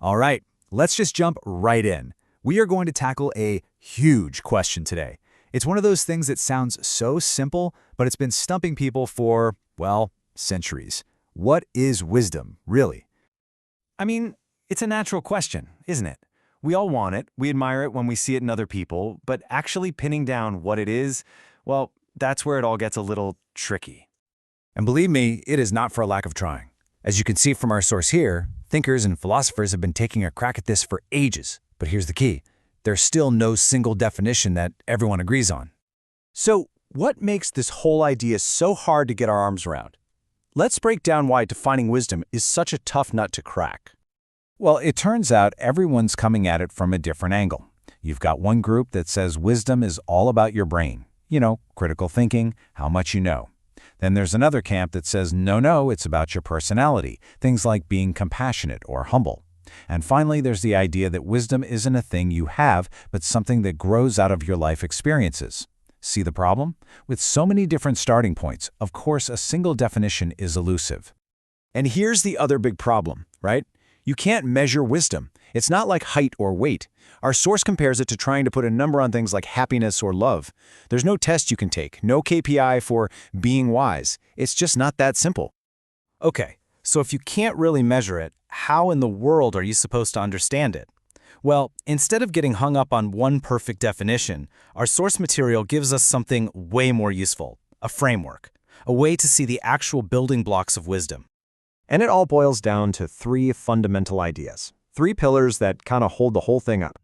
All right, let's just jump right in. We are going to tackle a huge question today. It's one of those things that sounds so simple, but it's been stumping people for, well, centuries. What is wisdom, really? I mean, it's a natural question, isn't it? We all want it, we admire it when we see it in other people, but actually pinning down what it is, well, that's where it all gets a little tricky. And believe me, it is not for a lack of trying. As you can see from our source here, thinkers and philosophers have been taking a crack at this for ages. But here's the key. There's still no single definition that everyone agrees on. So, what makes this whole idea so hard to get our arms around? Let's break down why defining wisdom is such a tough nut to crack. Well, it turns out everyone's coming at it from a different angle. You've got one group that says wisdom is all about your brain. Critical thinking, how much you know. Then there's another camp that says, no, it's about your personality, things like being compassionate or humble. And finally, there's the idea that wisdom isn't a thing you have, but something that grows out of your life experiences. See the problem? With so many different starting points, of course, a single definition is elusive. And here's the other big problem, right? You can't measure wisdom. It's not like height or weight. Our source compares it to trying to put a number on things like happiness or love. There's no test you can take, no KPI for being wise. It's just not that simple. Okay, so if you can't really measure it, how in the world are you supposed to understand it? Well, instead of getting hung up on one perfect definition, our source material gives us something way more useful, a framework, a way to see the actual building blocks of wisdom. And it all boils down to three fundamental ideas, three pillars that kind of hold the whole thing up.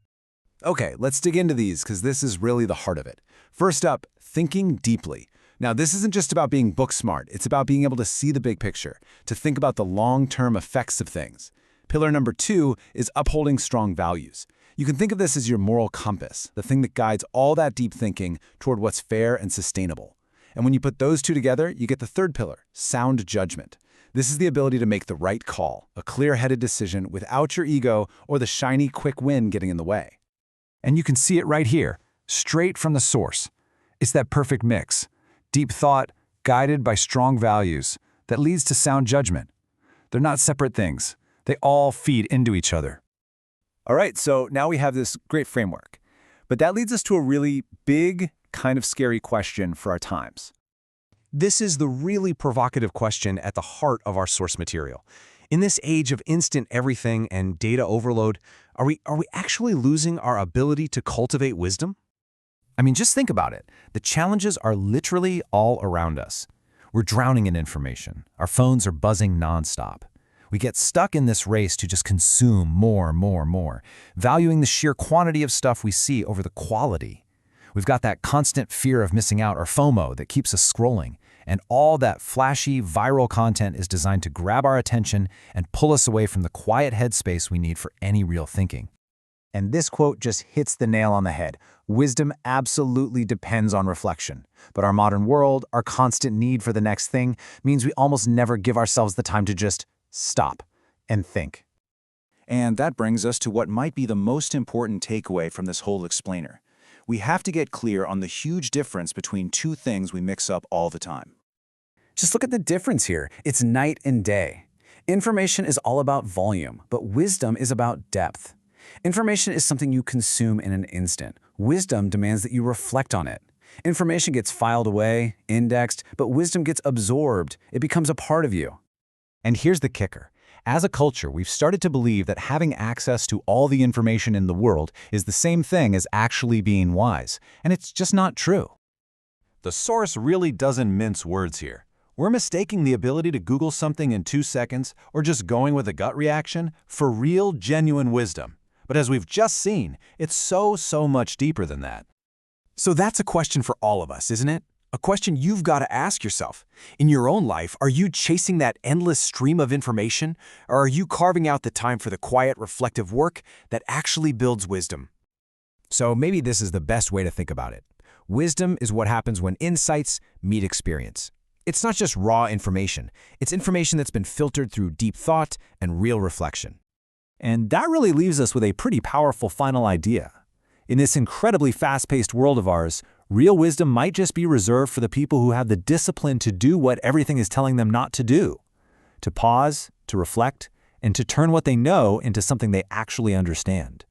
Okay, let's dig into these because this is really the heart of it. First up, thinking deeply. Now, this isn't just about being book smart. It's about being able to see the big picture, to think about the long-term effects of things. Pillar number 2 is upholding strong values. You can think of this as your moral compass, the thing that guides all that deep thinking toward what's fair and sustainable. And when you put those two together, you get the third pillar, sound judgment. This is the ability to make the right call, a clear-headed decision without your ego or the shiny quick win getting in the way. And you can see it right here, straight from the source. It's that perfect mix. Deep thought, guided by strong values, that leads to sound judgment. They're not separate things. They all feed into each other. All right, so now we have this great framework. But that leads us to a really big, kind of scary question for our times. This is the really provocative question at the heart of our source material. In this age of instant everything and data overload, are we actually losing our ability to cultivate wisdom? I mean, just think about it. The challenges are literally all around us. We're drowning in information. Our phones are buzzing nonstop. We get stuck in this race to just consume more, valuing the sheer quantity of stuff we see over the quality. We've got that constant fear of missing out, or FOMO, that keeps us scrolling. And all that flashy, viral content is designed to grab our attention and pull us away from the quiet headspace we need for any real thinking. And this quote just hits the nail on the head. Wisdom absolutely depends on reflection. But our modern world, our constant need for the next thing, means we almost never give ourselves the time to just stop and think. And that brings us to what might be the most important takeaway from this whole explainer. We have to get clear on the huge difference between two things we mix up all the time. Just look at the difference here. It's night and day. Information is all about volume, but wisdom is about depth. Information is something you consume in an instant. Wisdom demands that you reflect on it. Information gets filed away, indexed, but wisdom gets absorbed. It becomes a part of you. And here's the kicker. As a culture, we've started to believe that having access to all the information in the world is the same thing as actually being wise, and it's just not true. The source really doesn't mince words here. We're mistaking the ability to Google something in 2 seconds or just going with a gut reaction for real, genuine wisdom. But as we've just seen, it's so much deeper than that. So that's a question for all of us, isn't it? A question you've got to ask yourself. In your own life, are you chasing that endless stream of information, or are you carving out the time for the quiet, reflective work that actually builds wisdom? So maybe this is the best way to think about it. Wisdom is what happens when insights meet experience. It's not just raw information. It's information that's been filtered through deep thought and real reflection. And that really leaves us with a pretty powerful final idea. In this incredibly fast-paced world of ours, real wisdom might just be reserved for the people who have the discipline to do what everything is telling them not to do. To pause, to reflect, and to turn what they know into something they actually understand.